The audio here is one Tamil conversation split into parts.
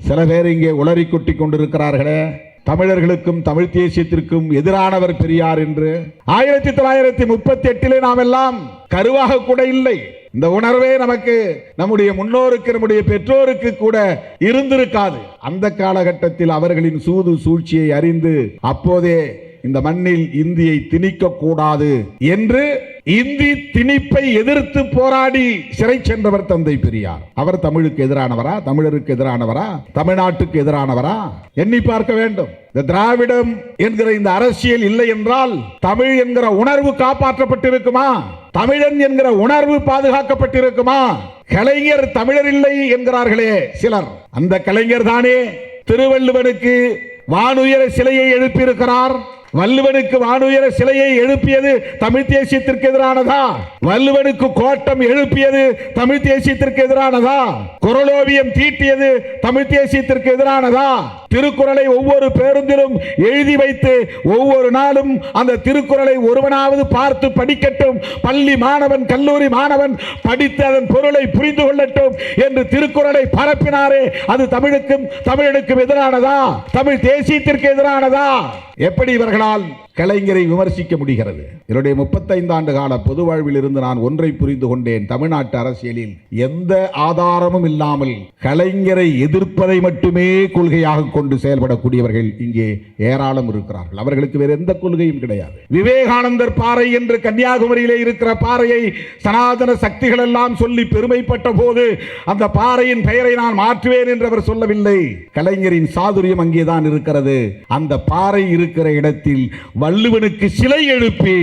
சில பேர் இங்கே உளறி கொட்டி கொண்டிருக்கிறார்களே, தமிழர்களுக்கும் தமிழ் தேசியத்திற்கும் எதிரானவர் பெரியார் என்று. 1938 நாம் எல்லாம் கருவாக கூட இல்லை. இந்த உணர்வே நமக்கு, நம்முடைய முன்னோருக்கு, நம்முடைய பெற்றோருக்கு கூட இருந்திருக்காது. அந்த காலகட்டத்தில் அவர்களின் சூது சூழ்ச்சியை அறிந்து அப்போதே இந்த மண்ணில் இந்தியை திணிக்க கூடாது என்று இந்தி திணிப்பை எதிர்த்து போராடி சிறை சென்றவர் தந்தை பெரியார். அவர் தமிழுக்கு எதிரானவரா, தமிழருக்கு எதிரானவரா, தமிழ்நாட்டுக்கு எதிரானவரா? எண்ணி பார்க்க வேண்டும். இந்த திராவிடம் என்கிற இந்த அரசியல் இல்லை என்றால் தமிழ் என்கிற உணர்வு காப்பாற்றப்பட்டிருக்குமா? தமிழன் என்கிற உணர்வு பாதுகாக்கப்பட்டிருக்குமா? கலைஞர் தமிழர் இல்லை என்கிறார்களே சிலர், அந்த கலைஞர் தானே திருவள்ளுவனுக்கு வானுயர சிலையை எழுப்பியிருக்கிறார். வள்ளுவனுக்கு வானுயர சிலையை எழுப்பியது தமிழ் தேசியத்திற்கு எதிரானதா? வள்ளுவனுக்கு கோட்டம் எழுப்பியது தமிழ் தேசியத்திற்கு எதிரானதா? குறளோவியம் தீட்டியது தமிழ் தேசியத்திற்கு எதிரானதா? திருக்குறளை ஒவ்வொரு பேருந்திலும் எழுதி வைத்து ஒவ்வொரு நாளும் அந்த திருக்குறளை ஒருவனாவது பார்த்து படிக்கட்டும், பள்ளி மாணவன் கல்லூரி மாணவன் படித்து அதன் பொருளை புரிந்து கொள்ளட்டும் என்று திருக்குறளை பரப்பினாரே, அது தமிழுக்கும் தமிழனுக்கும் எதிரானதா? தமிழ் தேசியத்திற்கு எதிரானதா? எப்படி இவர்களால் கலைஞரை விமர்சிக்க முடிகிறது? என்னுடைய 35 ஆண்டு கால பொது வாழ்வில் இருந்து நான் ஒன்றை புரிந்து கொண்டேன். தமிழ்நாட்டு அரசியலில் எந்த ஆதாரமும் இல்லாமல் கலைஞரை எதிர்ப்பதை மட்டுமே கொள்கையாக கொண்டு செயல்படக்கூடியவர்கள் இங்கே ஏராளம் இருக்கிறார்கள். அவர்களுக்கு வேறு எந்த கொள்கையும் கிடையாது. விவேகானந்தர் பாறை என்று கன்னியாகுமரியிலே இருக்கிற பாறையை சனாதன சக்திகள் எல்லாம் சொல்லி பெருமைப்பட்ட போது அந்த பாறையின் பெயரை நான் மாற்றுவேன் என்று அவர் சொல்லவில்லை. கலைஞரின் சாதுரியம் அங்கேதான் இருக்கிறது. அந்த பாறை இருக்கிற இடத்தில் வள்ளுவனுக்கு சிலை எழுப்பி,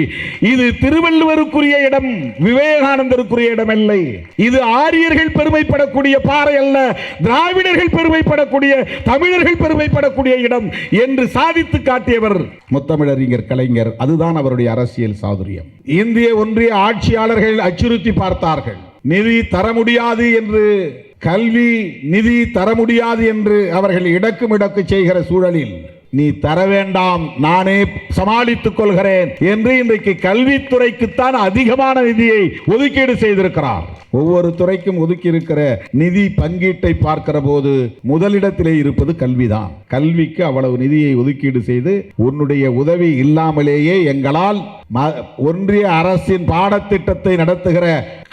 இது திருவள்ளுவருக்குரிய இடம், விவேகானந்தருக்குரிய இடம் இல்லை. இது ஆரியர்கள் பெருமைப்படக்கூடிய பாறை அல்ல, திராவிடர்கள் பெருமைப்படக்கூடிய, தமிழர்கள் பெருமைப்படக்கூடிய இடம் என்று சாதித்து காட்டியவர் முத்தமிழறிஞர் கலைஞர். அதுதான் அவருடைய அரசியல் சாதுரியம். இந்திய ஒன்றிய ஆட்சியாளர்கள் அச்சுறுத்தி பார்த்தார்கள். நிதி தர முடியாது என்று, கல்வி நிதி தர முடியாது என்று அவர்கள் இடக்கு செய்கிற சூழலில் நீ தர வேண்டாம், நானே சமாளித்துக் கொள்கிறேன் என்று இன்றைக்கு கல்வித்துறைக்குத்தான் அதிகமான நிதியை ஒதுக்கீடு செய்திருக்கிறார். ஒவ்வொரு துறைக்கும் ஒதுக்கி இருக்கிற நிதி பங்கீட்டை பார்க்கிற போது முதலிடத்திலே இருப்பது கல்விதான். கல்விக்கு அவ்வளவு நிதியை ஒதுக்கீடு செய்து, உன்னுடைய உதவி இல்லாமலேயே எங்களால் ஒன்றிய அரசின் பாடத்திட்டத்தை நடத்துகிற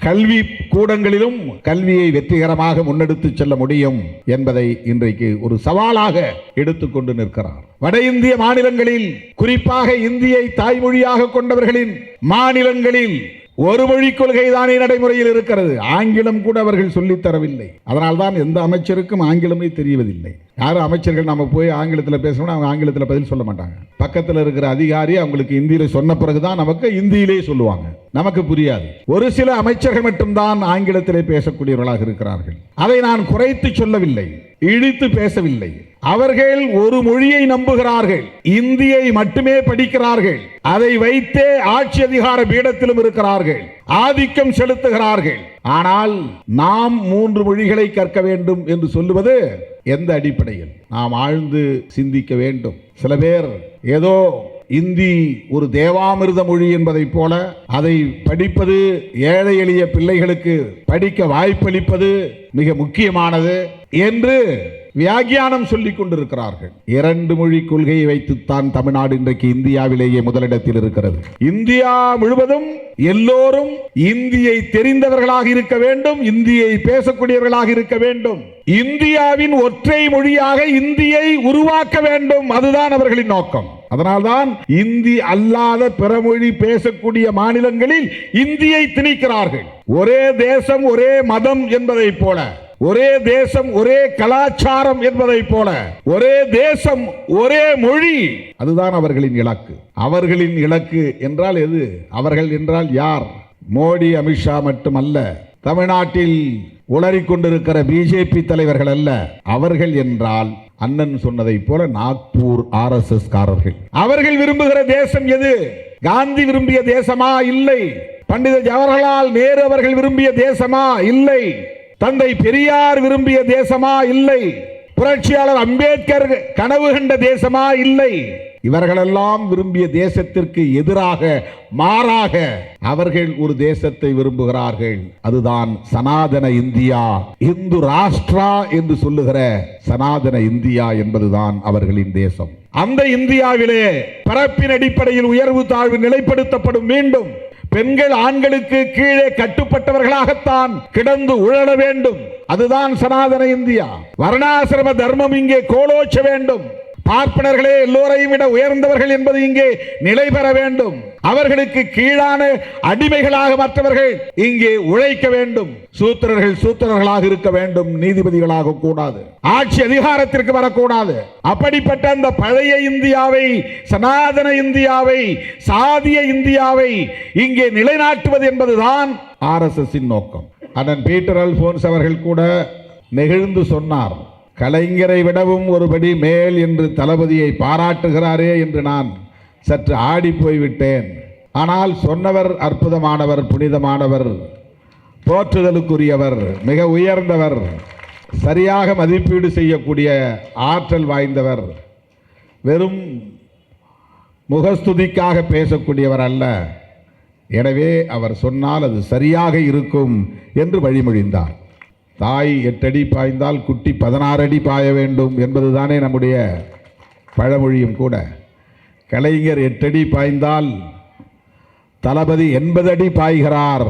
கல்வி கூடங்களிலும் கல்வியை வெற்றிகரமாக முன்னெடுத்து செல்ல முடியும் என்பதை இன்றைக்கு ஒரு சவாலாக எடுத்துக்கொண்டு நிற்கிறார். வட இந்திய மாநிலங்களில், குறிப்பாக இந்தியை தாய்மொழியாக கொண்டவர்களின் மாநிலங்களில் ஒரு மொழி கொள்கை தானே நடைமுறையில் இருக்கிறது. ஆங்கிலம் கூட அவர்கள் சொல்லித் தரவில்லை. அதனால்தான் எந்த அமைச்சருக்கும் ஆங்கிலமே தெரியவதில்லை. யாரும் அமைச்சர்கள் நம்ம போய் ஆங்கிலத்தில் பேசணும்னா அவங்க ஆங்கிலத்தில் பதில் சொல்ல மாட்டாங்க. பக்கத்தில் இருக்கிற அதிகாரி அவங்களுக்கு இந்தியில சொன்ன பிறகுதான் நமக்கு இந்தியிலே சொல்லுவாங்க, நமக்கு புரியாது. ஒரு சில அமைச்சர்கள் மட்டும்தான் ஆங்கிலத்திலே பேசக்கூடியவர்களாக இருக்கிறார்கள். அதை நான் குறைத்து சொல்லவில்லை, இழித்து பேசவில்லை. அவர்கள் ஒரு மொழியை நம்புகிறார்கள், இந்தியை மட்டுமே படிக்கிறார்கள், அதை வைத்தே ஆட்சி அதிகார பீடத்திலும் இருக்கிறார்கள், ஆதிக்கம் செலுத்துகிறார்கள். ஆனால் நாம் 3 மொழிகளை கற்க வேண்டும் என்று சொல்லுவது எந்த அடிப்படையில்? நாம் ஆழ்ந்து சிந்திக்க வேண்டும். சில பேர் ஏதோ இந்தி ஒரு தேவாமிர்த மொழி என்பதை போல அதை படிப்பது, ஏழை எளிய பிள்ளைகளுக்கு படிக்க வாய்ப்பளிப்பது மிக முக்கியமானது என்று வியாக்கியானம் சொல்லிக் கொண்டிருக்கிறார்கள். 2 மொழி கொள்கையை வைத்துத்தான் தமிழ்நாடு இன்றைக்கு இந்தியாவிலேயே முதலிடத்தில் இருக்கிறது. இந்தியா முழுவதும் எல்லோரும் இந்தியை தெரிந்தவர்களாக இருக்க வேண்டும், இந்தியை பேசக்கூடியவர்களாக இருக்க வேண்டும். இந்தியாவின் ஒற்றை மொழியாக இந்தியை உருவாக்க வேண்டும், அதுதான் அவர்களின் நோக்கம். அதனால்தான் இந்தி அல்லாத பிறமொழி பேசக்கூடிய மாநிலங்களில் இந்தியை திணிக்கிறார்கள். ஒரே தேசம் ஒரே மதம் என்பதை போல, ஒரே தேசம் ஒரே கலாச்சாரம் என்பதை போல, ஒரே தேசம் ஒரே மொழி, அதுதான் அவர்களின் இலக்கு. அவர்களின் இலக்கு என்றால் எது? அவர்கள் என்றால் யார்? மோடி, அமித்ஷா மட்டுமல்ல, தமிழ்நாட்டில் உளறிக் கொண்டிருக்கிற பிஜேபி தலைவர்கள் அல்ல. அவர்கள் என்றால் அண்ணன் சொன்னதை போல நாக்பூர் RSS காரர்கள். அவர்கள் விரும்புகிற தேசம் எது? காந்தி விரும்பிய தேசமா? இல்லை. பண்டித ஜவஹர்லால் நேரு அவர்கள் விரும்பிய தேசமா? இல்லை. தந்தை பெரியார் விரும்பிய தேசமா? இல்லை. புரட்சியாளர் அம்பேத்கர் கனவு கண்ட தேசமா? இல்லை. இவர்களெல்லாம் விரும்பிய தேசத்திற்கு எதிராக, மாறாக அவர்கள் ஒரு தேசத்தை விரும்புகிறார்கள். அதுதான் சனாதன இந்தியா, இந்து ராஷ்டிரா என்று சொல்லுகிற சனாதன இந்தியா என்பதுதான் அவர்களின் தேசம். அந்த இந்தியாவிலே பரப்பின் அடிப்படையில் உயர்வு தாழ்வு நிலைப்படுத்தப்படும். மீண்டும் பெண்கள் ஆண்களுக்கு கீழே கட்டுப்பட்டவர்களாகத்தான் கிடந்து உழல வேண்டும். அதுதான் சனாதன இந்தியா. வர்ணாசிரம தர்மம் இங்கே கோலோச்ச வேண்டும். பார்ப்பனர்களே எல்லோரையும் விட உயர்ந்தவர்கள் என்பது இங்கே நிலை பெற வேண்டும். அவர்களுக்கு கீழான அடிமைகளாக மற்றவர்கள் இங்கே உழைக்க வேண்டும். சூத்திரர்கள் சூத்திரர்களாக இருக்க வேண்டும், நீதிபதிகளாக கூடாது, ஆட்சி அதிகாரத்திற்கு வரக்கூடாது. அப்படிப்பட்ட அந்த பழைய இந்தியாவை, சனாதன இந்தியாவை, சாதிய இந்தியாவை இங்கே நிலைநாட்டுவது என்பதுதான் RSS நோக்கம். அண்ணன் பீட்டர் அல்போன்ஸ் அவர்கள் கூட நெகிழ்ந்து சொன்னார், கலைஞரை விடவும் ஒருபடி மேல் என்று தளபதியை பாராட்டுகிறாரே என்று நான் சற்று ஆடி போய்விட்டேன். ஆனால் சொன்னவர் அற்புதமானவர், புனிதமானவர், போற்றுதலுக்குரியவர், மிக உயர்ந்தவர், சரியாக மதிப்பீடு செய்யக்கூடிய ஆற்றல் வாய்ந்தவர், வெறும் முகஸ்துதிக்காக பேசக்கூடியவர் அல்ல. எனவே அவர் சொன்னால் அது சரியாக இருக்கும் என்று வழிமொழிந்தார். தாய் 8 அடி பாய்ந்தால் குட்டி 16 அடி பாய வேண்டும் என்பதுதானே நம்முடைய பழமொழியும் கூட. கலைஞர் 8 அடி பாய்ந்தால் தளபதி 80 அடி பாய்கிறார்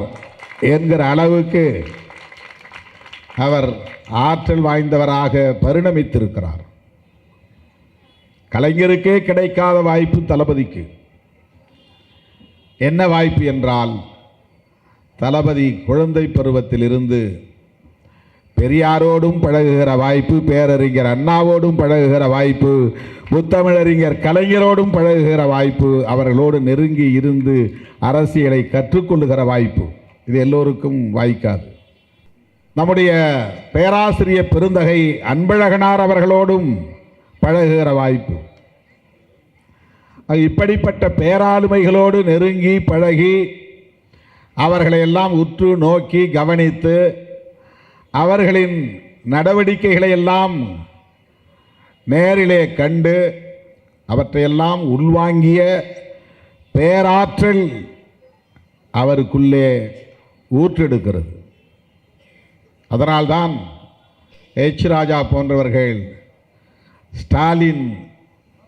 என்கிற அளவுக்கு அவர் ஆற்றல் வாய்ந்தவராக பரிணமித்திருக்கிறார். கலைஞருக்கே கிடைக்காத வாய்ப்பு தளபதிக்கு. என்ன வாய்ப்பு என்றால், தளபதி குழந்தை பருவத்திலிருந்து பெரியாரோடும் பழகுகிற வாய்ப்பு, பேரறிஞர் அண்ணாவோடும் பழகுகிற வாய்ப்பு, முத்தமிழறிஞர் கலைஞரோடும் பழகுகிற வாய்ப்பு, அவர்களோடு நெருங்கி இருந்து அரசியலை கற்றுக்கொள்ளுகிற வாய்ப்பு. இது எல்லோருக்கும் வாய்க்காது. நம்முடைய பேராசிரியர் பெருந்தகை அன்பழகனார் அவர்களோடும் பழகுகிற வாய்ப்பு. இப்படிப்பட்ட பேராளுமைகளோடு நெருங்கி பழகி அவர்களை எல்லாம் உற்று நோக்கி கவனித்து அவர்களின் நடவடிக்கைகளை எல்லாம் நேரிலே கண்டு அவற்றையெல்லாம் உள்வாங்கிய பேராற்றல் அவருக்குள்ளே ஊற்றெடுக்கிறது. அதனால்தான் எச் ராஜா போன்றவர்கள் ஸ்டாலின்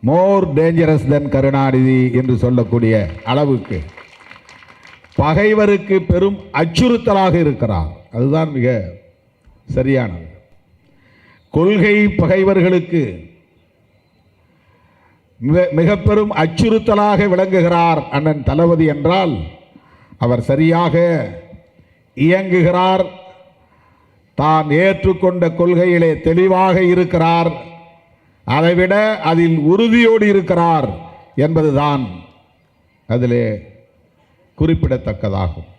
மோர் டேஞ்சரஸ் தென் கருணாநிதி என்று சொல்லக்கூடிய அளவுக்கு பகைவருக்கு பெரும் அச்சுறுத்தலாக இருக்கிறார். அதுதான் மிக சரியானது. கொள்கை பகைவர்களுக்கு மிக பெரும் அச்சுறுத்தலாக விளங்குகிறார் அண்ணன் தளபதி என்றால் அவர் சரியாக இயங்குகிறார். தான் ஏற்றுக்கொண்ட கொள்கையிலே தெளிவாக இருக்கிறார். அதைவிட அதில் உறுதியோடு இருக்கிறார் என்பதுதான் அதிலே குறிப்பிடத்தக்கதாகும்.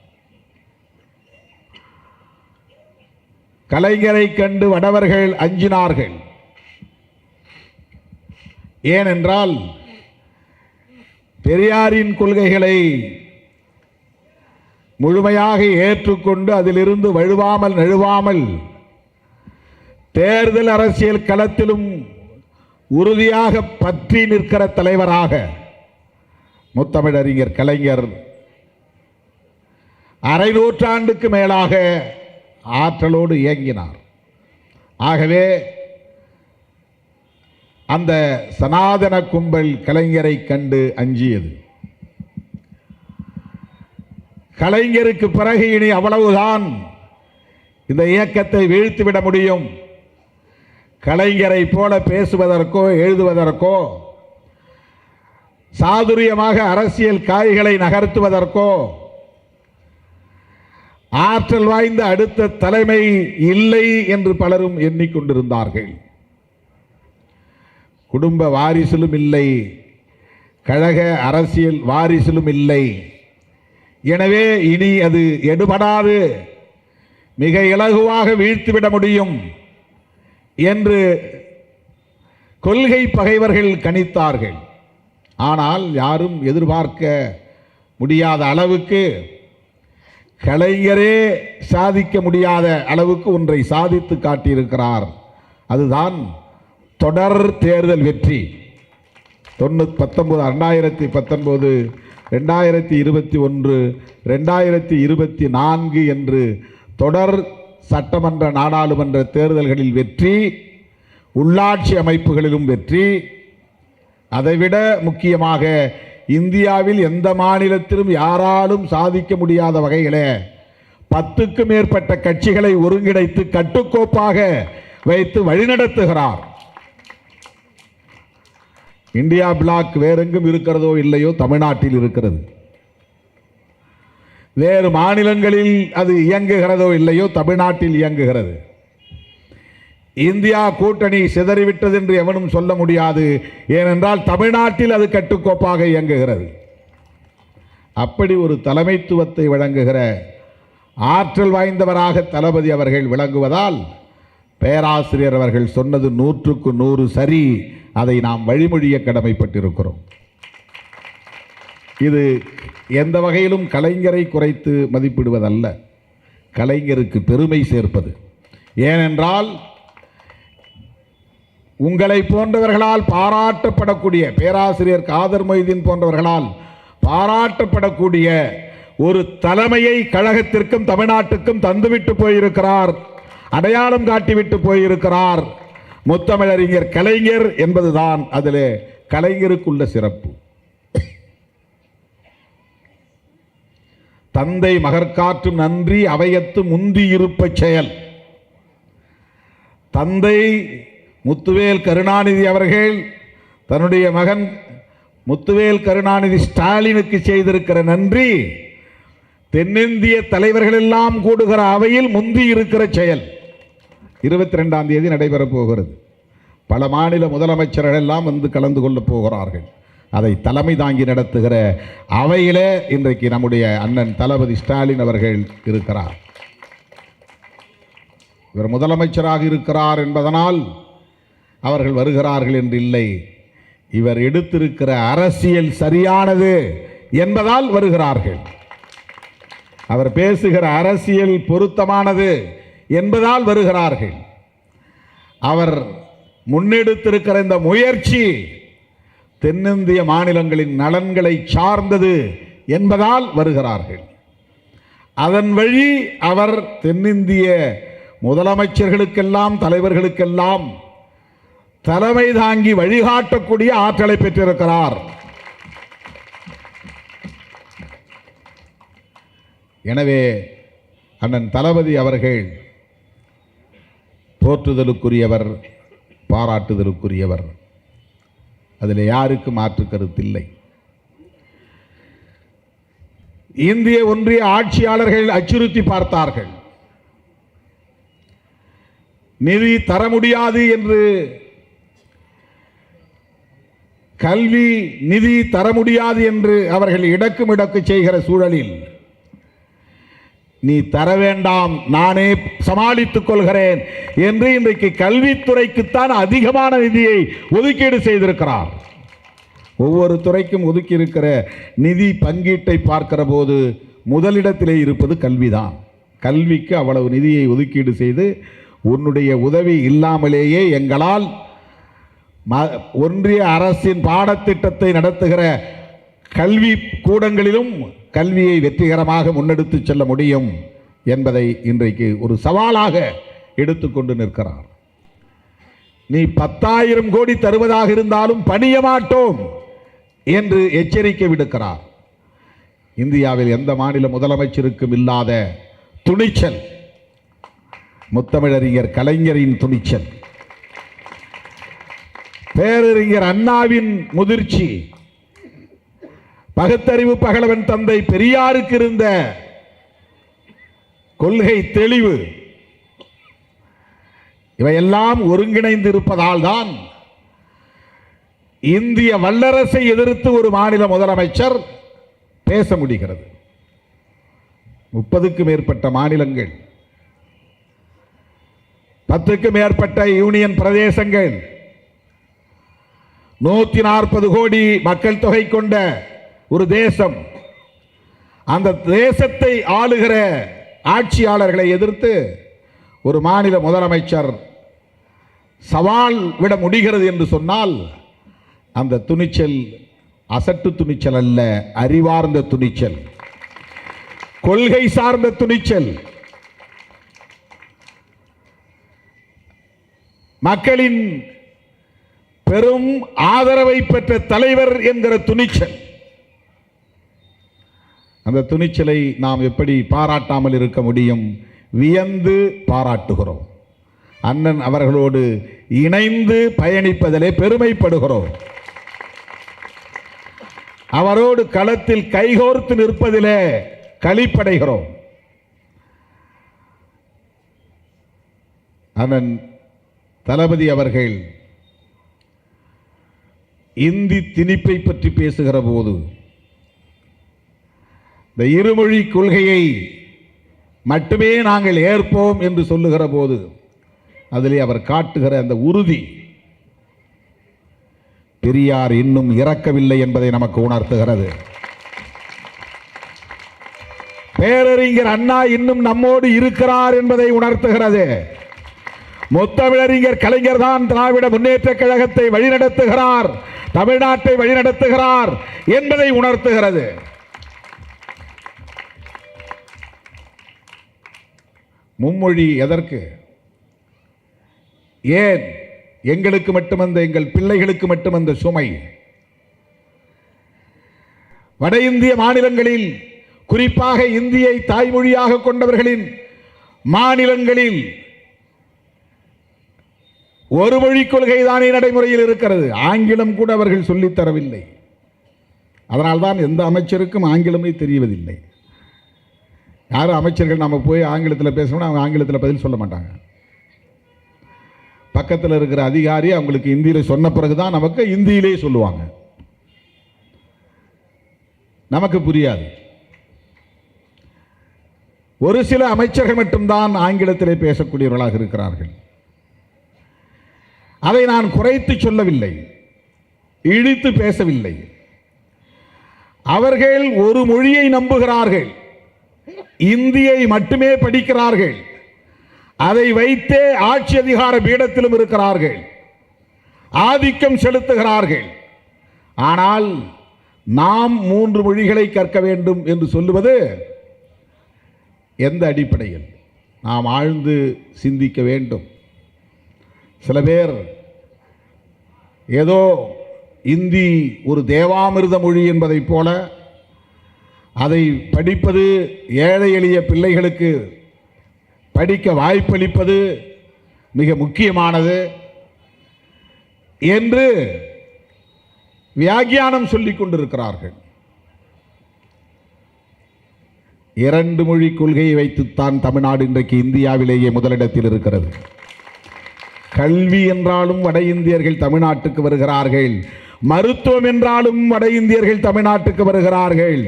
கலைஞரை கண்டு வடவர்கள் அஞ்சினார்கள். ஏனென்றால் பெரியாரின் கொள்கைகளை முழுமையாக ஏற்றுக்கொண்டு அதிலிருந்து வழுவாமல் நழுவாமல் தேர்தல் அரசியல் களத்திலும் உறுதியாக பற்றி நிற்கிற தலைவராக முத்தமிழறிஞர் கலைஞர் அரை நூற்றாண்டுக்கு மேலாக ஆற்றலோடு இயங்கினார். ஆகவே அந்த சனாதன கும்பல் கலைஞரை கண்டு அஞ்சியது. கலைஞருக்கு பிறகு இனி அவ்வளவுதான், இந்த இயக்கத்தை வீழ்த்திவிட முடியும். கலைஞரை போல பேசுவதற்கோ எழுதுவதற்கோ சாதுரியமாக அரசியல் காய்களை நகர்த்துவதற்கோ ஆற்றல் வாய்ந்த அடுத்த தலைமை இல்லை என்று பலரும் எண்ணிக்கொண்டிருந்தார்கள். குடும்ப வாரிசிலும் இல்லை, கழக அரசியல் வாரிசிலும் இல்லை. எனவே இனி அது எடுபடாது, மிக இலகுவாக வீழ்த்திவிட முடியும் என்று கொள்கை பகைவர்கள் கணித்தார்கள். ஆனால் யாரும் எதிர்பார்க்க முடியாத அளவுக்கு, கலைஞரே சாதிக்க முடியாத அளவுக்கு ஒன்றை சாதித்து காட்டியிருக்கிறார். அதுதான் தொடர் தேர்தல் வெற்றி 2019, 2021, 2024 என்று தொடர் சட்டமன்ற நாடாளுமன்ற தேர்தல்களில் வெற்றி, உள்ளாட்சி அமைப்புகளிலும் வெற்றி. அதைவிட முக்கியமாக இந்தியாவில் எந்த மாநிலத்திலும் யாராலும் சாதிக்க முடியாத வகையிலே 10க்கும் மேற்பட்ட கட்சிகளை ஒருங்கிணைத்து கட்டுக்கோப்பாக வைத்து வழிநடத்துகிறார். இந்தியா பிளாக் வேறெங்கும் இருக்கிறதோ இல்லையோ, தமிழ்நாட்டில் இருக்கிறது. வேறு மாநிலங்களில் அது இயங்குகிறதோ இல்லையோ, தமிழ்நாட்டில் இயங்குகிறது. இந்தியா கூட்டணி சிதறிவிட்டது என்று எவனும் சொல்ல முடியாது. ஏனென்றால் தமிழ்நாட்டில் அது கட்டுக்கோப்பாக இயங்குகிறது. அப்படி ஒரு தலைமைத்துவத்தை வழங்குகிற ஆற்றல் வாய்ந்தவராக தளபதி அவர்கள் விளங்குவதால் பேராசிரியர் அவர்கள் சொன்னது 100க்கு 100 சரி. அதை நாம் வழிமொழிய கடமைப்பட்டிருக்கிறோம். இது எந்த வகையிலும் கலைஞரை குறைத்து மதிப்பிடுவதல்ல, கலைஞருக்கு பெருமை சேர்ப்பது. ஏனென்றால் உங்களை போன்றவர்களால் பாராட்டப்படக்கூடிய பேராசிரியர் காதர் மொய்தீன் போன்றவர்களால் பாராட்டப்படக்கூடிய ஒரு தலைமையை கழகத்திற்கும் தமிழ்நாட்டுக்கும் தந்துவிட்டு போயிருக்கிறார், அடையாளம் காட்டிவிட்டு போயிருக்கிறார் முத்தமிழறிஞர் கலைஞர் என்பதுதான் அதிலே கலைஞருக்குள்ள சிறப்பு. தந்தை மகற்காற்றும் நன்றி அவையத்து முந்தி இருப்ப செயல். தந்தை முத்துவேல் கருணாநிதி அவர்கள் தன்னுடைய மகன் முத்துவேல் கருணாநிதி ஸ்டாலினுக்கு செய்திருக்கிற நன்றி தென்னிந்திய தலைவர்கள் எல்லாம் கூடுகிற அவையில் முந்தி இருக்கிற செயல். 22ஆம் தேதி நடைபெறப் போகிறது. பல மாநில முதலமைச்சர்கள் எல்லாம் வந்து கலந்து கொள்ளப் போகிறார்கள். அதை தலைமை தாங்கி நடத்துகிற அவையிலே இன்றைக்கு நம்முடைய அண்ணன் தளபதி ஸ்டாலின் அவர்கள் இருக்கிறார். இவர் முதலமைச்சராக இருக்கிறார் என்பதனால் அவர்கள் வருகிறார்கள் என்று இல்லை. இவர் எடுத்திருக்கிற அரசியல் சரியானது என்பதால் வருகிறார்கள். அவர் பேசுகிற அரசியல் பொருத்தமானது என்பதால் வருகிறார்கள். அவர் முன்னெடுத்திருக்கிற இந்த முயற்சி தென்னிந்திய மாநிலங்களின் நலன்களை சார்ந்தது என்பதால் வருகிறார்கள். அதன் வழி அவர் தென்னிந்திய முதலமைச்சர்களுக்கெல்லாம் தலைவர்களுக்கெல்லாம் தலைமை தாங்கி வழிகாட்டக்கூடிய ஆற்றலை பெற்றிருக்கிறார். எனவே அண்ணன் தளபதி அவர்கள் போற்றுதலுக்குரியவர், பாராட்டுதலுக்குரியவர். அதில் யாருக்கு மாற்று கருத்தில்லை. இந்திய ஒன்றிய ஆட்சியாளர்கள் அச்சுறுத்தி பார்த்தார்கள். நிதி தர முடியாது என்று, கல்வி நிதி தர முடியாது என்று அவர்கள் இடக்கு செய்கிற சூழலில் நீ தர வேண்டாம், நானே சமாளித்துக் கொள்கிறேன் என்று இன்றைக்கு கல்வித்துறைக்குத்தான் அதிகமான நிதியை ஒதுக்கீடு செய்திருக்கிறார். ஒவ்வொரு துறைக்கும் ஒதுக்கி இருக்கிற நிதி பங்கீட்டை பார்க்கிற போது முதலிடத்திலே இருப்பது கல்விதான். கல்விக்கு அவ்வளவு நிதியை ஒதுக்கீடு செய்து உன்னுடைய உதவி இல்லாமலேயே எங்களால் ஒன்றிய அரசின் பாடத்திட்டத்தை நடத்துகிற கல்வி கூடங்களிலும் கல்வியை வெற்றிகரமாக முன்னெடுத்து செல்ல முடியும் என்பதை இன்றைக்கு ஒரு சவாலாக எடுத்துக்கொண்டு நிற்கிறார். நீ 10,000 கோடி தருவதாக இருந்தாலும் பணிய மாட்டோம் என்று எச்சரிக்கை விடுக்கிறார். இந்தியாவில் எந்த மாநில முதலமைச்சருக்கும் இல்லாத துணிச்சல் முத்தமிழறிஞர் கலைஞரின் துணிச்சல், பேரறிஞர் அண்ணாவின் முதிர்ச்சி, பகுத்தறிவு பகலவன் தந்தை பெரியாருக்கு இருந்த கொள்கை தெளிவு, இவையெல்லாம் ஒருங்கிணைந்து இருப்பதால் தான் இந்திய வல்லரசை எதிர்த்து ஒரு மாநில முதலமைச்சர் பேச முடிகிறது. 30க்கும் மேற்பட்ட மாநிலங்கள், 10க்கும் மேற்பட்ட யூனியன் பிரதேசங்கள், 140 கோடி மக்கள் தொகை கொண்ட ஒரு தேசம். அந்த தேசத்தை ஆளுகிற ஆட்சியாளர்களை எதிர்த்து ஒரு மாநில முதலமைச்சர் சவால் விட முடிகிறது என்று சொன்னால் அந்த துணிச்சல் அசட்டு துணிச்சல் அல்ல, அறிவார்ந்த துணிச்சல், கொள்கை சார்ந்த துணிச்சல், மக்களின் பெரும் ஆதரவை பெற்ற தலைவர் என்கிற துணிச்சல். அந்த துணிச்சலை நாம் எப்படி பாராட்டாமல் இருக்க முடியும்? வியந்து பாராட்டுகிறோம். அண்ணன் அவர்களோடு இணைந்து பயணிப்பதிலே பெருமைப்படுகிறோம். அவரோடு களத்தில் கைகோர்த்து நிற்பதிலே களிப்படைகிறோம். அண்ணன் தளபதி அவர்கள் இந்தி திணிப்பை பற்றி பேசுகிற போது, இந்த இருமொழி கொள்கையை மட்டுமே நாங்கள் ஏற்போம் என்று சொல்லுகிற போது அதிலே அவர் காட்டுகிற அந்த உறுதி, பெரியார் இன்னும் இறக்கவில்லை என்பதை நமக்கு உணர்த்துகிறது. பேரறிஞர் அண்ணா இன்னும் நம்மோடு இருக்கிறார் என்பதை உணர்த்துகிறது. முத்தமிழறிஞர் கலைஞர் தான் திராவிட முன்னேற்ற கழகத்தை வழிநடத்துகிறார், தமிழ்நாட்டை வழிநடத்துகிறார் என்பதை உணர்த்துகிறது. மும்மொழி எதற்கு? ஏன் எங்களுக்கு மட்டுமந்த, எங்கள் பிள்ளைகளுக்கு மட்டுமந்த சுமை? வட இந்திய மாநிலங்களில், குறிப்பாக இந்தியை தாய்மொழியாக கொண்டவர்களின் மாநிலங்களில் ஒரு மொழி கொள்கை தானே நடைமுறையில் இருக்கிறது. ஆங்கிலம் கூட அவர்கள் சொல்லித் தரவில்லை. அதனால்தான் எந்த அமைச்சருக்கும் ஆங்கிலமே தெரிவதில்லை. யாரும் அமைச்சர்கள் நம்ம போய் ஆங்கிலத்தில் பேசணும்னா அவங்க ஆங்கிலத்தில் பதில் சொல்ல மாட்டாங்க. பக்கத்தில் இருக்கிற அதிகாரி அவங்களுக்கு இந்தியில் சொன்ன பிறகுதான் நமக்கு இந்தியிலே சொல்லுவாங்க. நமக்கு புரியாது. ஒரு சில அமைச்சர்கள் மட்டும்தான் ஆங்கிலத்திலே பேசக்கூடியவர்களாக இருக்கிறார்கள். அதை நான் குறைத்து சொல்லவில்லை, இழித்து பேசவில்லை. அவர்கள் ஒரு மொழியை நம்புகிறார்கள், இந்தியை மட்டுமே படிக்கிறார்கள், அதை வைத்தே ஆட்சி அதிகார பீடத்திலும் இருக்கிறார்கள், ஆதிக்கம் செலுத்துகிறார்கள். ஆனால் நாம் 3 மொழிகளை கற்க வேண்டும் என்று சொல்லுவது எந்த அடிப்படையில்? நாம் ஆழ்ந்து சிந்திக்க வேண்டும். சில பேர் ஏதோ இந்தி ஒரு தேவாமிர்த மொழி என்பதைப் போல அதை படிப்பது, ஏழை எளிய பிள்ளைகளுக்கு படிக்க வாய்ப்பளிப்பது மிக முக்கியமானது என்று வியாக்கியானம் சொல்லிக் கொண்டிருக்கிறார்கள். 2 மொழி கொள்கையை வைத்துத்தான் தமிழ்நாடு இன்றைக்கு இந்தியாவிலேயே முதலிடத்தில் இருக்கிறது. கல்வி என்றாலும் வட இந்தியர்கள் தமிழ்நாட்டுக்கு வருகிறார்கள், மருத்துவம் என்றாலும் வட இந்தியர்கள் தமிழ்நாட்டுக்கு வருகிறார்கள்.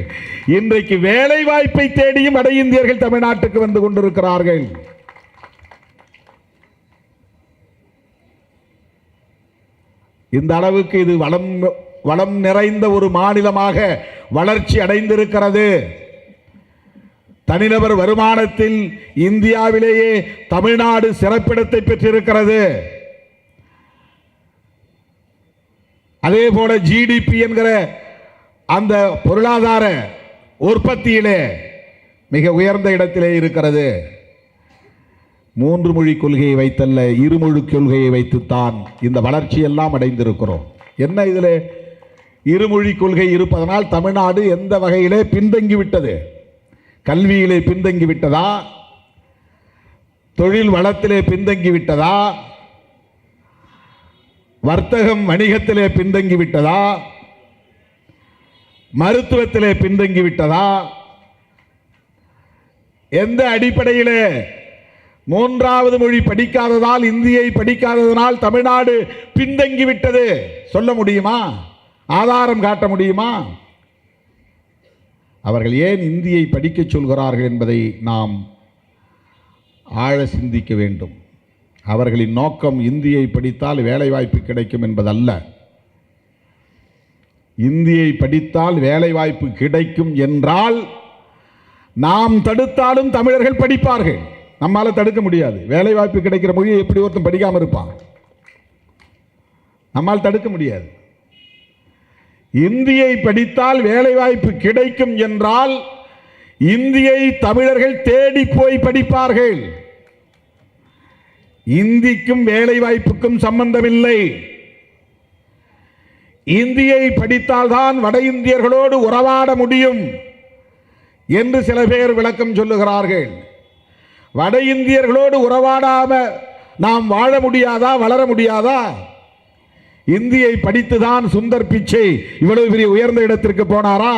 இன்றைக்கு வேலை வாய்ப்பை தேடியும் வட இந்தியர்கள் தமிழ்நாட்டுக்கு வந்து கொண்டிருக்கிறார்கள். இந்த அளவுக்கு இது வளம் நிறைந்த ஒரு மாநிலமாக வளர்ச்சி அடைந்திருக்கிறது. தனிநபர் வருமானத்தில் இந்தியாவிலேயே தமிழ்நாடு சிறப்பிடத்தை பெற்றிருக்கிறது. அதே போல ஜிடிபி என்கிற அந்த பொருளாதார உற்பத்தியிலே மிக உயர்ந்த இடத்திலே இருக்கிறது. 3 மொழி கொள்கையை வைத்தல்ல, 2 மொழி கொள்கையை வைத்துத்தான் இந்த வளர்ச்சியெல்லாம் அடைந்திருக்கிறோம். என்ன இதில் 2 மொழி கொள்கை இருப்பதனால் தமிழ்நாடு எந்த வகையிலே பின்தங்கிவிட்டது? கல்வியிலே பின்தங்கிவிட்டதா? தொழில் வளத்திலே பின்தங்கிவிட்டதா? வர்த்தகம் வணிகத்திலே பின்தங்கிவிட்டதா? மருத்துவத்திலே பின்தங்கிவிட்டதா? எந்த அடிப்படையிலே? 3வது மொழி படிக்காததால், இந்தியை படிக்காததனால் தமிழ்நாடு பின்தங்கிவிட்டது சொல்ல முடியுமா? ஆதாரம் காட்ட முடியுமா? அவர்கள் ஏன் இந்தியை படிக்க சொல்கிறார்கள் என்பதை நாம் ஆழ சிந்திக்க வேண்டும். அவர்களின் நோக்கம் இந்தியை படித்தால் வேலைவாய்ப்பு கிடைக்கும் என்பதல்ல. இந்தியை படித்தால் வேலைவாய்ப்பு கிடைக்கும் என்றால் நாம் தடுத்தாலும் தமிழர்கள் படிப்பார்கள். நம்மால தடுக்க முடியாது. வேலைவாய்ப்பு கிடைக்கிற மொழியை எப்படி ஒருத்தன் படிக்காமல் இருப்பான்? நம்மால் தடுக்க முடியாது. இந்தியை படித்தால் வேலை வாய்ப்பு கிடைக்கும் என்றால் இந்தியை தமிழர்கள் தேடி போய் படிப்பார்கள். இந்திக்கும் வேலை வாய்ப்புக்கும் சம்பந்தமில்லை. இந்தியை படித்தால்தான் வட இந்தியர்களோடு உறவாட முடியும் என்று சில பேர் விளக்கம் சொல்லுகிறார்கள். வட இந்தியர்களோடு உறவாடாம நாம் வாழ முடியாதா, வளர முடியாதா? இந்தியை படித்துதான் சுந்தர் பிச்சை இவ்வளவு பெரிய உயர்ந்த இடத்திற்கு போனாரா?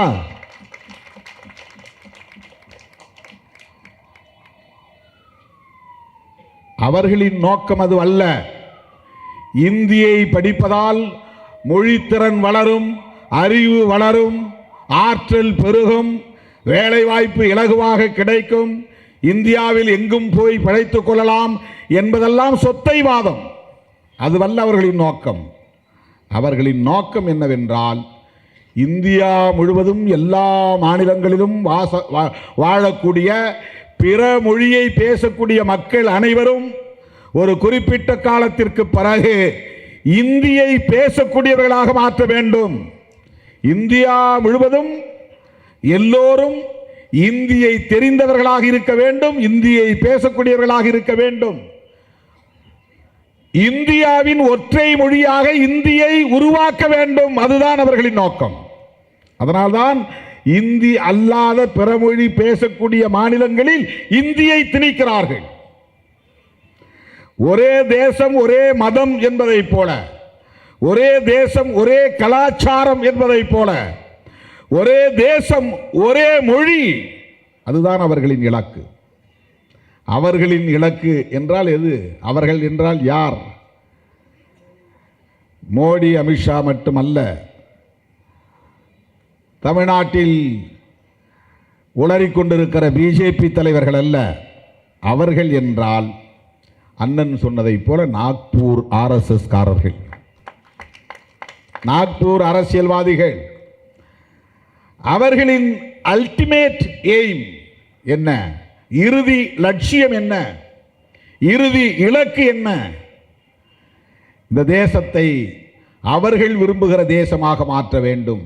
அவர்களின் நோக்கம் அது அல்ல. இந்தியை படிப்பதால் மொழித்திறன் வளரும், அறிவு வளரும், ஆற்றல் பெருகும், வேலை வாய்ப்பு இலகுவாக கிடைக்கும், இந்தியாவில் எங்கும் போய் பிழைத்துக் கொள்ளலாம் என்பதெல்லாம் சொத்தை வாதம். அதுவல்ல அவர்களின் நோக்கம். அவர்களின் நோக்கம் என்னவென்றால் இந்தியா முழுவதும் எல்லா மாநிலங்களிலும் வாழக்கூடிய பிற மொழியை பேசக்கூடிய மக்கள் அனைவரும் ஒரு குறிப்பிட்ட காலத்திற்கு பிறகு இந்தியை பேசக்கூடியவர்களாக மாற்ற வேண்டும். இந்தியா முழுவதும் எல்லோரும் இந்தியை தெரிந்தவர்களாக இருக்க வேண்டும், இந்தியை பேசக்கூடியவர்களாக இருக்க வேண்டும். இந்தியாவின் ஒற்றை மொழியாக இந்தியை உருவாக்க வேண்டும். அதுதான் அவர்களின் நோக்கம். அதனால்தான் இந்தி அல்லாத பிறமொழி பேசக்கூடிய மாநிலங்களில் இந்தியை திணிக்கிறார்கள். ஒரே தேசம் ஒரே மதம் என்பதைப் போல, ஒரே தேசம் ஒரே கலாச்சாரம் என்பதைப் போல, ஒரே தேசம் ஒரே மொழி, அதுதான் அவர்களின் இலக்கு. அவர்களின் இலக்கு என்றால் எது? அவர்கள் என்றால் யார்? மோடி, அமித்ஷா மட்டுமல்ல. தமிழ்நாட்டில் உளறிக்கொண்டிருக்கிற பிஜேபி தலைவர்கள் அல்ல. அவர்கள் என்றால் அண்ணன் சொன்னதைப் போல நாக்பூர் RSS காரர்கள், நாக்பூர் அரசியல்வாதிகள். அவர்களின் அல்டிமேட் எய்ம் என்ன? இறுதி லட்சியம் என்ன? இறுதி இலக்கு என்ன? இந்த தேசத்தை அவர்கள் விரும்புகிற தேசமாக மாற்ற வேண்டும்.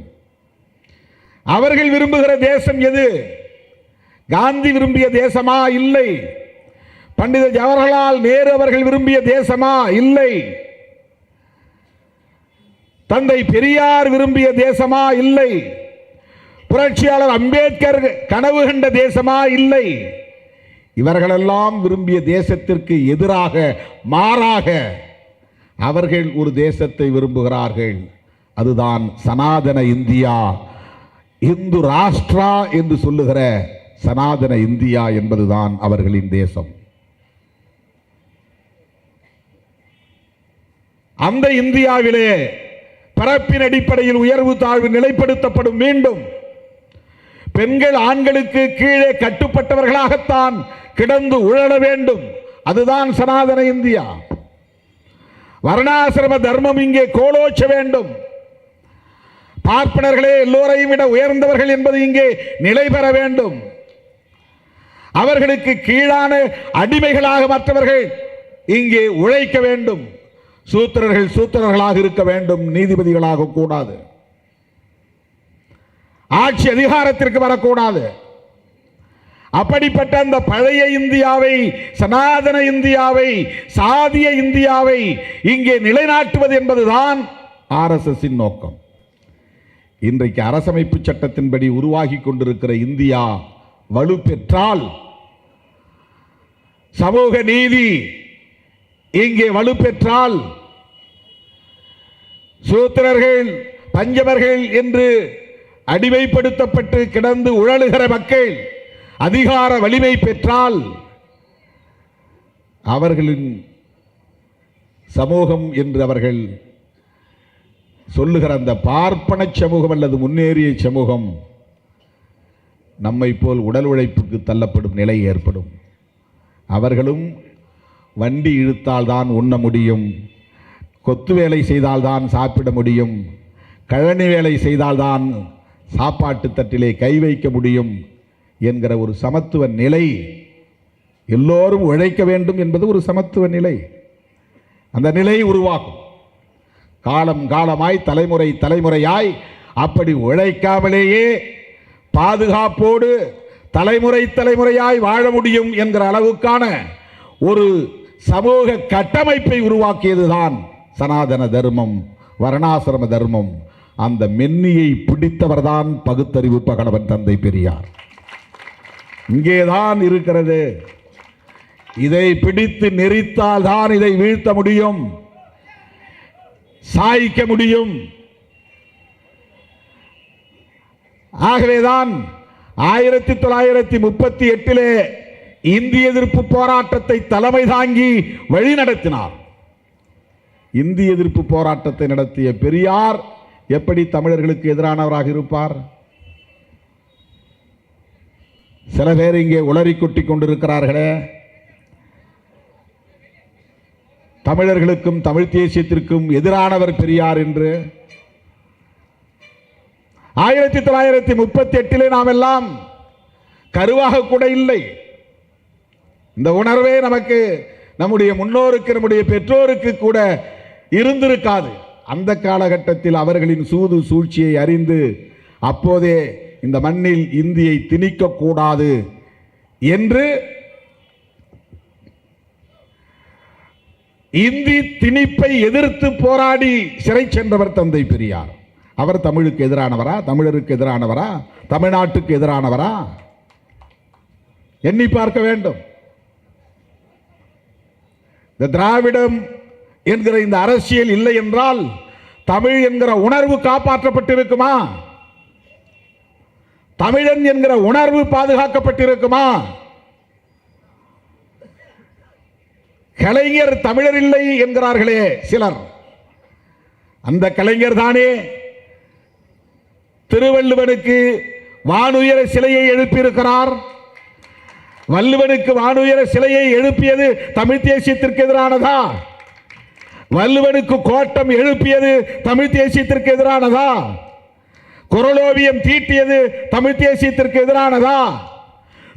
அவர்கள் விரும்புகிற தேசம் எது? காந்தி விரும்பிய தேசமா? இல்லை. பண்டித ஜவஹர்லால் நேரு அவர்கள் விரும்பிய தேசமா? இல்லை. தந்தை பெரியார் விரும்பிய தேசமா? இல்லை. புரட்சியாளர் அம்பேத்கர் கனவு கண்ட தேசமா? இல்லை. இவர்களெல்லாம் விரும்பிய தேசத்திற்கு எதிராக, மாறாக அவர்கள் ஒரு தேசத்தை விரும்புகிறார்கள். அதுதான் சனாதன இந்தியா, இந்து ராஷ்டிரா என்று சொல்லுகிற சனாதன இந்தியா என்பதுதான் அவர்களின் தேசம். அந்த இந்தியாவிலே பரப்பின் அடிப்படையில் உயர்வு தாழ்வு நிலைப்படுத்தப்படும். மீண்டும் பெண்கள் ஆண்களுக்கு கீழே கட்டுப்பட்டவர்களாகத்தான் கிடந்து உழல வேண்டும். அதுதான் சனாதன இந்தியா. வர்ணாசிரம தர்மம் இங்கே கோலோச்ச வேண்டும். பார்ப்பனர்களே எல்லோரையும் விட உயர்ந்தவர்கள் என்பது இங்கே நிலை பெற வேண்டும். அவர்களுக்கு கீழான அடிமைகளாக மற்றவர்கள் இங்கே உழைக்க வேண்டும். சூத்திரர்கள் சூத்திரர்களாக இருக்க வேண்டும், நீதிபதிகளாக கூடாது. ஆட்சி அதிகாரத்திற்கு வரக்கூடாது. அப்படிப்பட்ட அந்த பழைய இந்தியாவை, சனாதன இந்தியாவை, சாதிய இந்தியாவை இங்கே நிலைநாட்டுவது என்பதுதான் RSS நோக்கம். இன்றைக்கு அரசமைப்பு சட்டத்தின்படி உருவாகி கொண்டிருக்கிற இந்தியா வலுப்பெற்றால், சமூக நீதி இங்கே வலுப்பெற்றால், சூத்திரர்கள் பஞ்சவர்கள் என்று அடிமைப்படுத்தப்பட்டு கிடந்து உழலுகிற மக்கள் அதிகார வலிமை பெற்றால், அவர்களின் சமூகம் என்று அவர்கள் சொல்லுகிற அந்த பார்ப்பன சமூகம் அல்லது முன்னேறிய சமூகம் நம்மை போல் உடல் உழைப்புக்கு தள்ளப்படும் நிலை ஏற்படும். அவர்களும் வண்டி இழுத்தால் தான் உண்ண முடியும், கொத்து வேலை செய்தால் தான் சாப்பிட முடியும், கழனி வேலை செய்தால்தான் சாப்பாட்டு தட்டிலே கை வைக்க முடியும் என்கிற ஒரு சமத்துவ நிலை, எல்லோரும் உழைக்க வேண்டும் என்பது ஒரு சமத்துவ நிலை. அந்த நிலை உருவாகும். காலம் காலமாய் தலைமுறை தலைமுறையாய் அப்படி உழைக்காமலேயே பாதுகாப்போடு தலைமுறை தலைமுறையாய் வாழ முடியும் என்கிற அளவுக்கான ஒரு சமூக கட்டமைப்பை உருவாக்கியதுதான் சனாதன தர்மம், வர்ணாசிரம தர்மம். அந்த மென்னியை பிடித்தவர்தான் பகுத்தறிவு பகலவன் தந்தை பெரியார். இங்கேதான் இருக்கிறது. இதை பிடித்து நெறித்தால் தான் இதை வீழ்த்த முடியும், சாய்க்க முடியும். ஆகவேதான் 1938 இந்திய எதிர்ப்பு போராட்டத்தை தலைமை தாங்கி வழி நடத்தினார். இந்திய எதிர்ப்பு போராட்டத்தை நடத்திய பெரியார் எப்படி தமிழர்களுக்கு எதிரானவராக இருப்பார்? சில பேர் இங்கே உளறி கொட்டிக் கொண்டிருக்கிறார்களே, தமிழர்களுக்கும் தமிழ் தேசியத்திற்கும் எதிரானவர் பெரியார் என்று. 1938 நாம் எல்லாம் கருவாக கூட இல்லை. இந்த உணர்வே நமக்கு, நம்முடைய முன்னோருக்கு, நம்முடைய பெற்றோருக்கு கூட இருந்திருக்காது. அந்த காலகட்டத்தில் அவர்களின் சூது சூழ்ச்சியை அறிந்து அப்போதே இந்த மண்ணில் இந்தியை திணிக்க கூடாது என்று இந்தி திணிப்பை எதிர்த்து போராடி சிறை சென்றவர் தந்தை பெரியார். அவர் தமிழுக்கு எதிரானவரா, தமிழருக்கு எதிரானவரா, தமிழ்நாட்டுக்கு எதிரானவரா? எண்ணி பார்க்க வேண்டும். இந்த திராவிடம் என்கிற இந்த அரசியல் இல்லை என்றால் தமிழ் என்கிற உணர்வு காப்பாற்றப்பட்டிருக்குமா? தமிழன் என்கிற உணர்வு பாதுகாக்கப்பட்டிருக்குமா? கலைஞர் தமிழர் இல்லை என்கிறார்களே சிலர், அந்த கலைஞர் தானே திருவள்ளுவனுக்கு வானுயர சிலையை எழுப்பியிருக்கிறார். வள்ளுவனுக்கு வானுயர சிலையை எழுப்பியது தமிழ் தேசியத்திற்கு எதிரானதா? வள்ளுவனுக்கு கோட்டம் எழுப்பியது தமிழ் தேசியத்திற்கு எதிரானதா? குறளோவியம் தீட்டியது தமிழ் தேசியத்திற்கு எதிரானதா?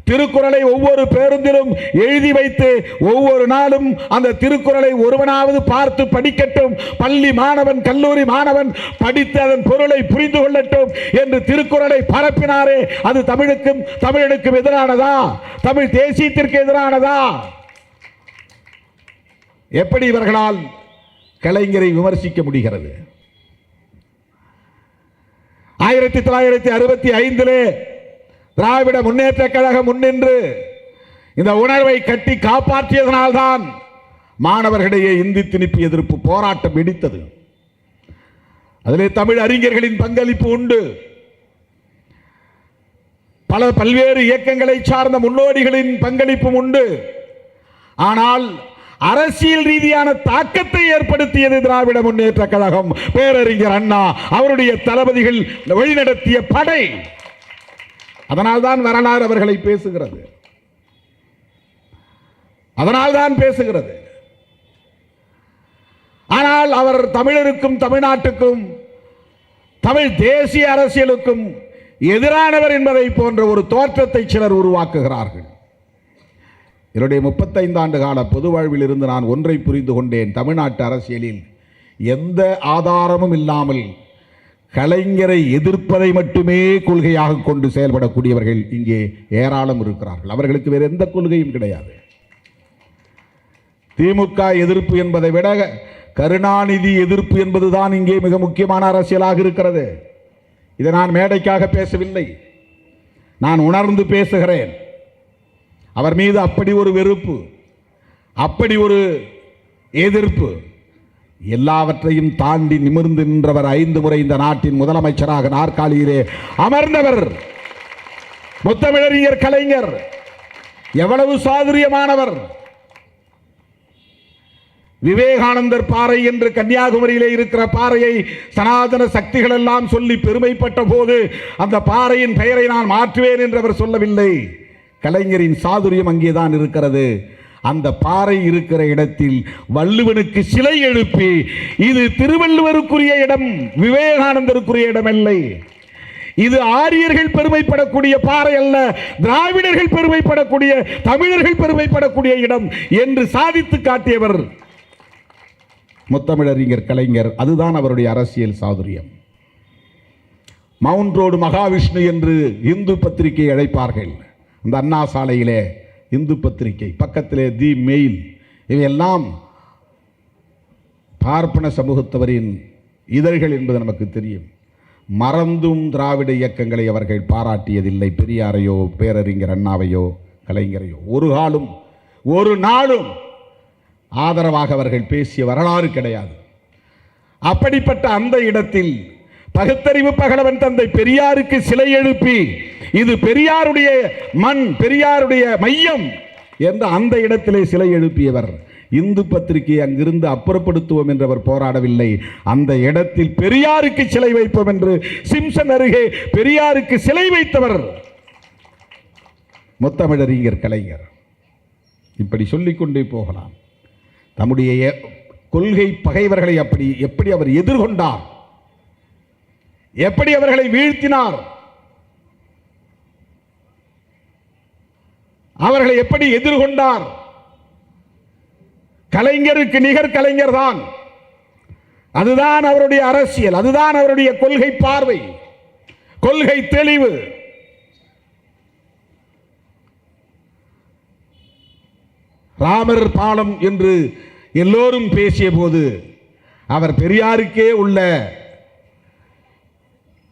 திருக்குறளை ஒவ்வொரு பேருந்திலும் எழுதி வைத்து ஒவ்வொரு நாளும் அந்த திருக்குறளை ஒருவனாவது பார்த்து படிக்கட்டும், பள்ளி மாணவன் கல்லூரி மாணவன் படித்து அதன் பொருளை புரிந்து கொள்ளட்டும் என்று திருக்குறளை பரப்பினாரே, அது தமிழுக்கும் தமிழனுக்கும் எதிரானதா? தமிழ் தேசியத்திற்கு எதிரானதா? எப்படி இவர்களால் கலைஞரை விமர்சிக்க முடிகிறது? 1965 திராவிட முன்னேற்ற கழகம் முன்னின்று இந்த உணர்வை கட்டி காப்பாற்றியதனால்தான் மாணவர்களிடையே இந்தி திணிப்பு எதிர்ப்பு போராட்டம் வெடித்தது. அதிலே தமிழ் அறிஞர்களின் பங்களிப்பு உண்டு. பல்வேறு இயக்கங்களை சார்ந்த முன்னோடிகளின் பங்களிப்பும் உண்டு. ஆனால் அரசியல் ரீதியான தாக்கத்தை ஏற்படுத்தியது திராவிட முன்னேற்ற கழகம், பேரறிஞர் அண்ணா அவருடைய தளபதிகள் வழிநடத்திய படை. அதனால்தான் வரலாறு அவர்களை பேசுகிறது, அதனால்தான் பேசுகிறது. ஆனால் அவர் தமிழருக்கும் தமிழ்நாட்டுக்கும் தமிழ் தேசிய அரசியலுக்கும் எதிரானவர் என்பதை போன்ற ஒரு தோற்றத்தை சிலர் உருவாக்குகிறார்கள். என்னுடைய 35 ஆண்டு கால பொது வாழ்வில் இருந்து நான் ஒன்றை புரிந்து கொண்டேன். தமிழ்நாட்டு அரசியலில் எந்த ஆதாரமும் இல்லாமல் கலைஞரை எதிர்ப்பதை மட்டுமே கொள்கையாக கொண்டு செயல்படக்கூடியவர்கள் இங்கே ஏராளம் இருக்கிறார்கள். அவர்களுக்கு வேறு எந்த கொள்கையும் கிடையாது. திமுக எதிர்ப்பு என்பதை விட கருணாநிதி எதிர்ப்பு என்பதுதான் இங்கே மிக முக்கியமான அரசியலாக இருக்கிறது. இதை நான் மேடைக்காக பேசவில்லை, நான் உணர்ந்து பேசுகிறேன். அவர் மீது அப்படி ஒரு வெறுப்பு, அப்படி ஒரு எதிர்ப்பு, எல்லாவற்றையும் தாண்டி நிமிர்ந்து நின்றவர். 5 முறை இந்த நாட்டின் முதலமைச்சராக நாற்காலியிலே அமர்ந்தவர் முத்தமிழறிஞர் கலைஞர். எவ்வளவு சாதுரியமானவர்! விவேகானந்தர் பாறை என்று கன்னியாகுமரியிலே இருக்கிற பாறையை சனாதன சக்திகள் எல்லாம் சொல்லி பெருமைப்பட்ட போது அந்த பாறையின் பெயரை நான் மாற்றுவேன் என்று அவர் சொல்லவில்லை. கலைஞரின் சாதுரியம் அங்கேதான் இருக்கிறது. அந்த பாறை இருக்கிற இடத்தில் வள்ளுவனுக்கு சிலை எழுப்பி, இது திருவள்ளுவருக்குரிய இடம், விவேகானந்தருக்குரிய இடம் இல்லை, இது ஆரியர்கள் பெருமைப்படக்கூடிய பாறை அல்ல, திராவிடர்கள் பெருமைப்படக்கூடிய, தமிழர்கள் பெருமைப்படக்கூடிய இடம் என்று சாதித்து காட்டியவர் முத்தமிழறிஞர் கலைஞர். அதுதான் அவருடைய அரசியல் சாதுரியம். மவுண்ட் ரோடு மகாவிஷ்ணு என்று இந்து பத்திரிகை அழைப்பார்கள். அந்த அண்ணா சாலையிலே இந்து பத்திரிகை, பக்கத்திலே தி மெயில், இவையெல்லாம் பார்ப்பன சமூகத்தவரின் இதழ்கள் என்பது நமக்கு தெரியும். மறந்தும் திராவிட இயக்கங்களை அவர்கள் பாராட்டியதில்லை. பெரியாரையோ பேரறிஞர் அண்ணாவையோ கலைஞரையோ ஒரு நாளும் ஆதரவாக அவர்கள் பேசிய வரலாறு கிடையாது. அப்படிப்பட்ட அந்த இடத்தில் பகுத்தறிவு பகலவன் தந்தை பெரியாருக்கு சிலை எழுப்பி இது பெரியாருடைய மண், பெரியாருடைய மையம் என்ற அந்த இடத்திலே சிலை எழுப்பியவர். இந்து பத்திரிகையை அங்கிருந்து அப்புறப்படுத்துவோம் என்று அவர் போராடவில்லை. அந்த இடத்தில் பெரியாருக்கு சிலை வைப்போம் என்று சிம்சன் அருகே பெரியாருக்கு சிலை வைத்தவர் முத்தமிழறிஞர் கலைஞர். இப்படி சொல்லிக்கொண்டே போகலாம். தம்முடைய கொள்கை பகைவர்களை எப்படி அவர் எதிர்கொண்டார், எப்படி அவர்களை வீழ்த்தினார், அவர்களை எப்படி எதிர்கொண்டார். கலைஞருக்கு நிகர் கலைஞர் தான். அதுதான் அவருடைய அரசியல், அதுதான் அவருடைய கொள்கை பார்வை, கொள்கை தெளிவு. ராமர் பாலம் என்று எல்லோரும் பேசிய போது அவர் பெரியாருக்கே உள்ள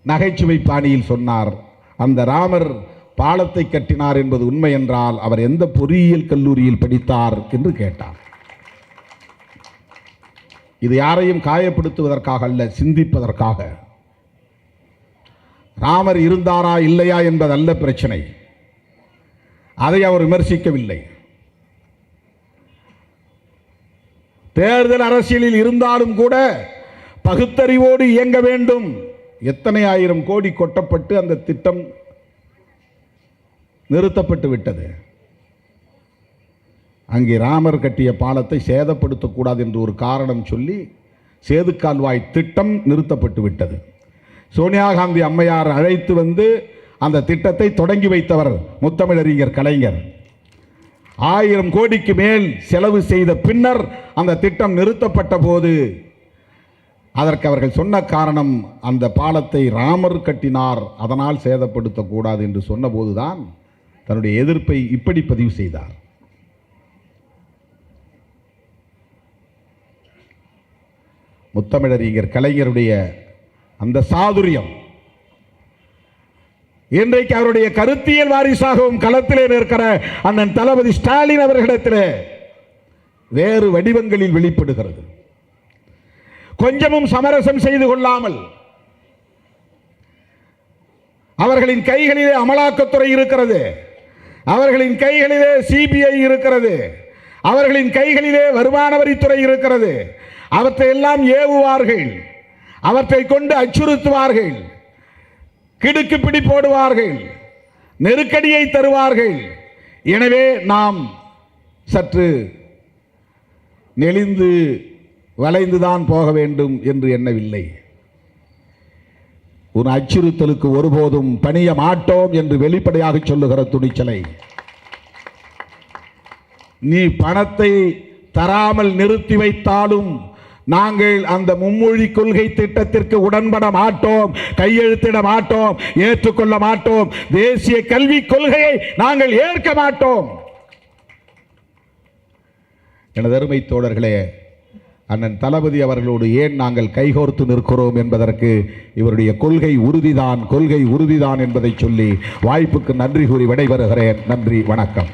நகைச்சுவை பாணியில் சொன்னார், அந்த ராமர் பாலத்தை கட்டினார் என்பது உண்மை என்றால் அவர் எந்த பொறியியல் கல்லூரியில் படித்தார் என்று கேட்டார். இது யாரையும் காயப்படுத்துவதற்காக அல்ல, சிந்திப்பதற்காக. ராமர் இருந்தாரா இல்லையா என்பதல்ல பிரச்சனை, அதை அவர் விமர்சிக்கவில்லை. தேர்தல் அரசியலில் இருந்தாலும் கூட பகுத்தறிவோடு இயங்க வேண்டும். எத்தனை ஆயிரம் கோடி கொட்டப்பட்டு அந்த திட்டம் நிறுத்தப்பட்டு விட்டது. அங்கே ராமர் கட்டிய பாலத்தை சேதப்படுத்தக்கூடாது என்று ஒரு காரணம் சொல்லி சேதுக்கால்வாய் திட்டம் நிறுத்தப்பட்டு விட்டது. சோனியா காந்தி அம்மையார் அழைத்து வந்து அந்த திட்டத்தை தொடங்கி வைத்தவர் முத்தமிழறிஞர் கலைஞர். 1000 கோடிக்கு மேல் செலவு செய்த பின்னர் அந்த திட்டம் நிறுத்தப்பட்ட போது அதற்கு அவர்கள் சொன்ன காரணம், அந்த பாலத்தை ராமர் கட்டினார், அதனால் சேதப்படுத்தக்கூடாது என்று சொன்னபோதுதான் தன்னுடைய எதிர்ப்பை இப்படி பதிவு செய்தார். முத்தமிழறிஞர் கலைஞருடைய அந்த சாதுரியம் இன்றைக்கு அவருடைய கருத்தியல் வாரிசாகவும் களத்திலே நிற்கிற அண்ணன் தளபதி ஸ்டாலின் அவர்களிடத்திலே வேறு வடிவங்களில் வெளிப்படுகிறது. கொஞ்சமும் சமரசம் செய்து கொள்ளாமல் அவர்களின் கைகளிலே அமலாக்கத்துறை இருக்கிறது, அவர்களின் கைகளிலே சிபிஐ இருக்கிறது, அவர்களின் கைகளிலே வருமான வரித்துறை இருக்கிறது. அவற்றை எல்லாம் ஏவுவார்கள், அவற்றை கொண்டு அச்சுறுத்துவார்கள், கிடுக்கு பிடி போடுவார்கள், நெருக்கடியை தருவார்கள். எனவே நாம் சற்று நெளிந்து வளைந்துதான் போக வேண்டும் என்று எண்ணவில்லை. உன் அச்சுறுத்தலுக்கு ஒருபோதும் பணிய மாட்டோம் என்று வெளிப்படையாக சொல்லுகிற துணிச்சலை, நீ பணத்தை தராமல் நிறுத்தி வைத்தாலும் நாங்கள் அந்த மும்மொழி கொள்கை திட்டத்திற்கு உடன்பட மாட்டோம், கையெழுத்திட மாட்டோம், ஏற்றுக்கொள்ள மாட்டோம். தேசிய கல்விக் கொள்கையை நாங்கள் ஏற்க மாட்டோம். எனது அருமை தோழர்களே, அண்ணன் தளபதி அவர்களோடு ஏன் நாங்கள் கைகோர்த்து நிற்கிறோம் என்பதற்கு இவருடைய கொள்கை உறுதிதான் என்பதை சொல்லி வாய்ப்புக்கு நன்றி கூறி விடைபெறுகிறேன். நன்றி, வணக்கம்.